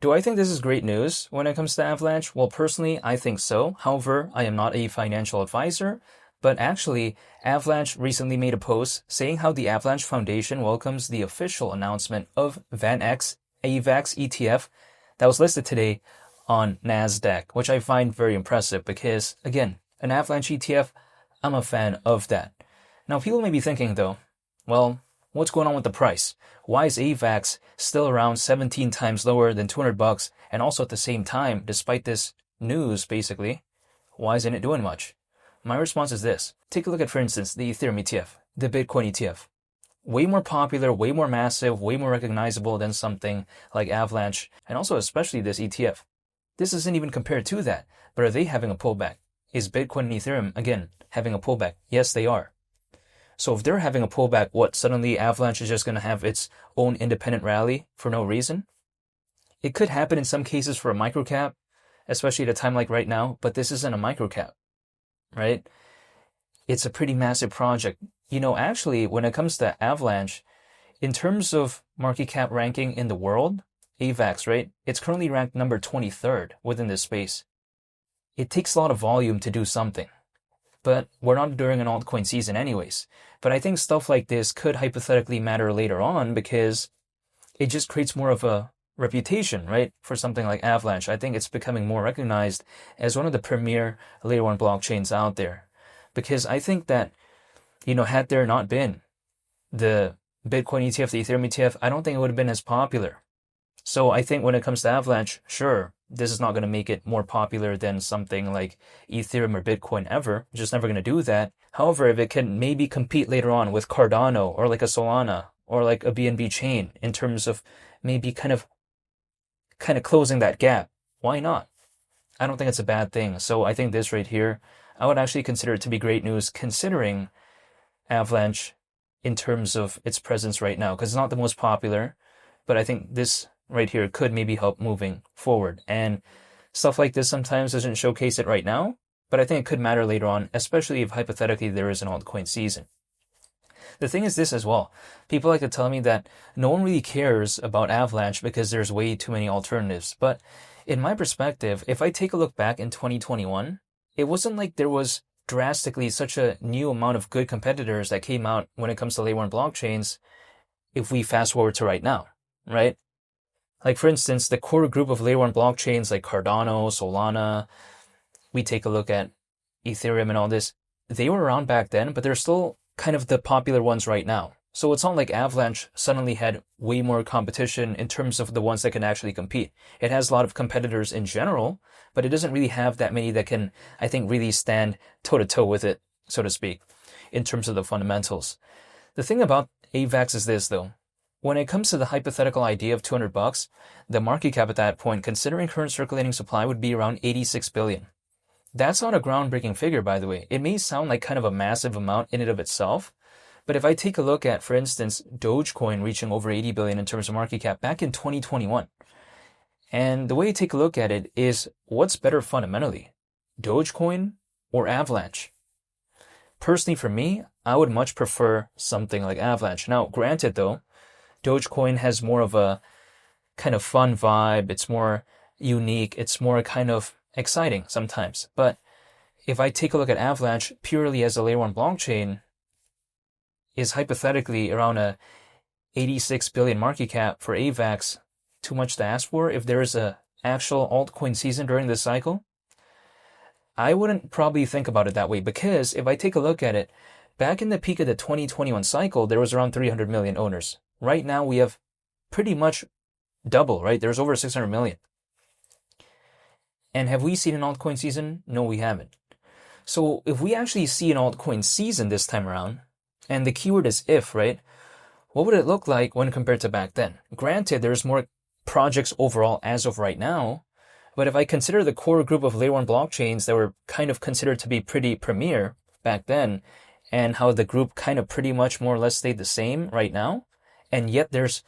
Do I think this is great news when it comes to Avalanche? Well, personally, I think so. However, I am not a financial advisor, but actually, Avalanche recently made a post saying how the Avalanche Foundation welcomes the official announcement of VanEck's AVAX ETF that was listed today on NASDAQ, which I find very impressive because, again, an Avalanche ETF, I'm a fan of that. Now, people may be thinking, though, well, what's going on with the price? Why is AVAX still around 17 times lower than $200? And also at the same time, despite this news, basically, why isn't it doing much? My response is this. Take a look at, for instance, the Ethereum ETF, the Bitcoin ETF. Way more popular, way more massive, way more recognizable than something like Avalanche, and also especially this ETF. This isn't even compared to that, but are they having a pullback? Is Bitcoin and Ethereum, again, having a pullback? Yes, they are. So if they're having a pullback, what, suddenly Avalanche is just going to have its own independent rally for no reason? It could happen in some cases for a microcap, especially at a time like right now, but this isn't a microcap, right? It's a pretty massive project. You know, actually, when it comes to Avalanche, in terms of market cap ranking in the world, AVAX, right? It's currently ranked number 23rd within this space. It takes a lot of volume to do something. But we're not during an altcoin season anyways. But I think stuff like this could hypothetically matter later on because it just creates more of a reputation, right? For something like Avalanche. I think it's becoming more recognized as one of the premier layer one blockchains out there. Because I think that, you know, had there not been the Bitcoin ETF, the Ethereum ETF, I don't think it would have been as popular. So I think when it comes to Avalanche, sure, this is not going to make it more popular than something like Ethereum or Bitcoin ever. It's just never going to do that. However, if it can maybe compete later on with Cardano or like a Solana or like a BNB chain in terms of maybe kind of closing that gap, why not? I don't think it's a bad thing. So I think this right here, I would actually consider it to be great news considering Avalanche in terms of its presence right now, because it's not the most popular, but I think this right here could maybe help moving forward. And stuff like this sometimes doesn't showcase it right now, but I think it could matter later on, especially if hypothetically there is an altcoin season. The thing is this as well. People like to tell me that no one really cares about Avalanche because there's way too many alternatives. But in my perspective, if I take a look back in 2021, it wasn't like there was drastically such a new amount of good competitors that came out when it comes to layer one blockchains if we fast forward to right now, right? Like, for instance, the core group of layer one blockchains like Cardano, Solana, we take a look at Ethereum and all this, they were around back then, but they're still kind of the popular ones right now. So it's not like Avalanche suddenly had way more competition in terms of the ones that can actually compete. It has a lot of competitors in general, but it doesn't really have that many that can, I think, really stand toe-to-toe with it, so to speak, in terms of the fundamentals. The thing about AVAX is this, though. When it comes to the hypothetical idea of $200, the market cap at that point, considering current circulating supply, would be around 86 billion. That's not a groundbreaking figure, by the way. It may sound like kind of a massive amount in and of itself, but if I take a look at, for instance, Dogecoin reaching over 80 billion in terms of market cap back in 2021, and the way you take a look at it is what's better fundamentally, Dogecoin or Avalanche? Personally, for me, I would much prefer something like Avalanche. Now, granted though, Dogecoin has more of a kind of fun vibe. It's more unique. It's more kind of exciting sometimes. But if I take a look at Avalanche purely as a layer one blockchain, is hypothetically around a 86 billion market cap for AVAX too much to ask for if there is a actual altcoin season during this cycle? I wouldn't probably think about it that way because if I take a look at it, back in the peak of the 2021 cycle, there was around 300 million owners. Right now, we have pretty much double, right? There's over 600 million. And have we seen an altcoin season? No, we haven't. So if we actually see an altcoin season this time around, and the keyword is if, right? What would it look like when compared to back then? Granted, there's more projects overall as of right now, but if I consider the core group of layer one blockchains that were kind of considered to be pretty premier back then, and how the group kind of pretty much more or less stayed the same right now, and yet there's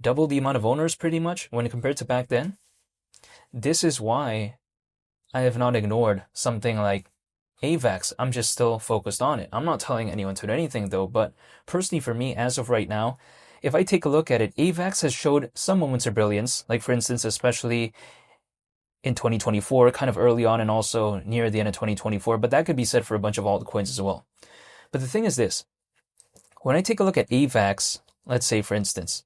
double the amount of owners pretty much when compared to back then. This is why I have not ignored something like AVAX. I'm just still focused on it. I'm not telling anyone to do anything though, but personally for me, as of right now, if I take a look at it, AVAX has showed some moments of brilliance, like for instance, especially in 2024, kind of early on and also near the end of 2024, but that could be said for a bunch of altcoins as well. But the thing is this, when I take a look at AVAX, let's say for instance,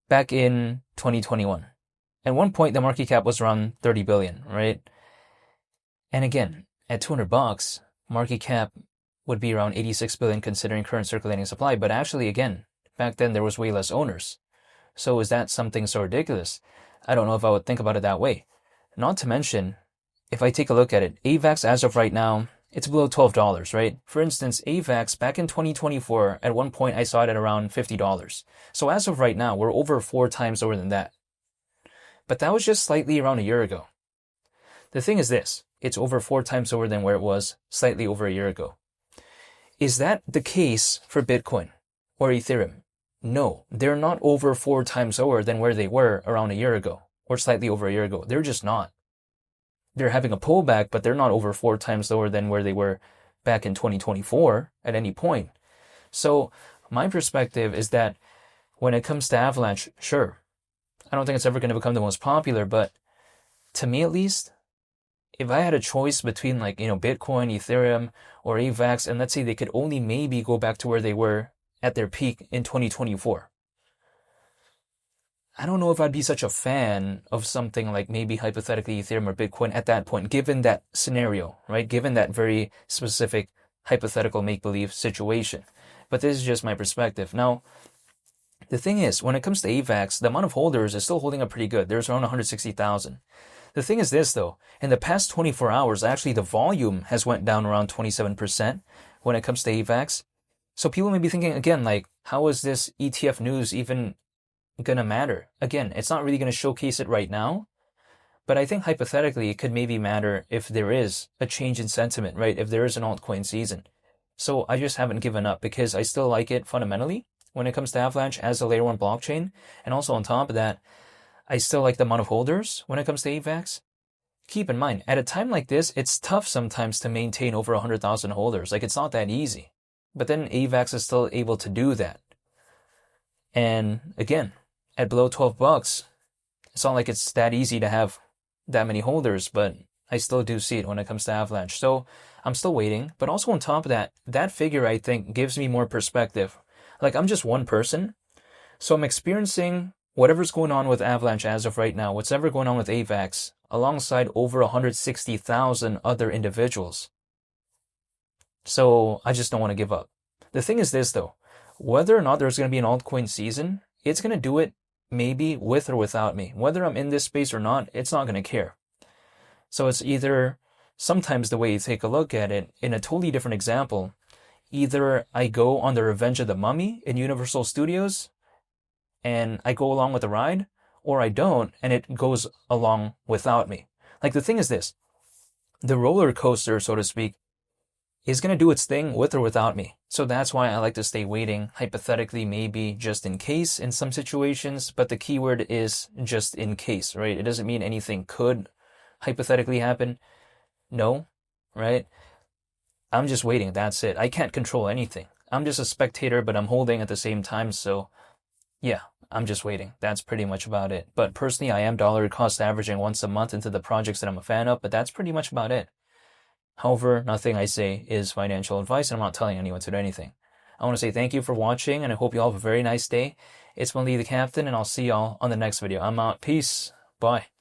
back in 2021, at one point the market cap was around 30 billion, right? And again, at $200, market cap would be around 86 billion considering current circulating supply, but actually again, back then there was way less owners. So is that something so ridiculous? I don't know if I would think about it that way. Not to mention, if I take a look at it, AVAX as of right now, it's below $12, right? For instance, AVAX back in 2024, at one point I saw it at around $50. So as of right now, we're over 4 times lower than that. But that was just slightly around a year ago. The thing is this, it's over 4 times lower than where it was slightly over a year ago. Is that the case for Bitcoin or Ethereum? No, they're not over 4 times lower than where they were around a year ago or slightly over a year ago. They're just not. They're having a pullback, but they're not over 4 times lower than where they were back in 2024 at any point. So my perspective is that when it comes to Avalanche, sure, I don't think it's ever going to become the most popular, but to me at least, if I had a choice between Bitcoin, Ethereum, or AVAX, and let's say they could only maybe go back to where they were at their peak in 2024, I don't know if I'd be such a fan of something like maybe hypothetically Ethereum or Bitcoin at that point, given that scenario, right? Given that very specific hypothetical make-believe situation. But this is just my perspective. Now, the thing is, when it comes to AVAX, the amount of holders is still holding up pretty good. There's around 160,000. The thing is this, though. In the past 24 hours, actually the volume has went down around 27% when it comes to AVAX. So people may be thinking, again, like, how is this ETF news even gonna matter? Again, it's not really gonna showcase it right now, but I think hypothetically it could maybe matter if there is a change in sentiment, right? If there is an altcoin season. So I just haven't given up because I still like it fundamentally when it comes to Avalanche as a layer 1 blockchain. And also on top of that, I still like the amount of holders when it comes to AVAX. Keep in mind, at a time like this, it's tough sometimes to maintain over 100,000 holders. Like, it's not that easy. But then AVAX is still able to do that. And again, at below $12, it's not like it's that easy to have that many holders, but I still do see it when it comes to Avalanche. So I'm still waiting. But also on top of that, that figure, I think, gives me more perspective. Like, I'm just one person, so I'm experiencing whatever's going on with Avalanche as of right now, whatever going on with AVAX, alongside over 160,000 other individuals. So I just don't want to give up. The thing is this, though. Whether or not there's going to be an altcoin season, it's going to do it maybe with or without me. Whether I'm in this space or not, it's not going to care. So it's either, sometimes the way you take a look at it, in a totally different example, either I go on the Revenge of the Mummy in Universal Studios and I go along with the ride, or I don't and it goes along without me. Like, the thing is this, the roller coaster, so to speak, is going to do its thing with or without me. So that's why I like to stay waiting, hypothetically, maybe just in case in some situations, but the keyword is just in case, right? It doesn't mean anything could hypothetically happen. No, right? I'm just waiting, that's it. I can't control anything. I'm just a spectator, but I'm holding at the same time, so yeah, I'm just waiting. That's pretty much about it. But personally, I am dollar cost averaging once a month into the projects that I'm a fan of, but that's pretty much about it. However, nothing I say is financial advice, and I'm not telling anyone to do anything. I want to say thank you for watching, and I hope you all have a very nice day. It's Lee the Captain, and I'll see y'all on the next video. I'm out. Peace. Bye.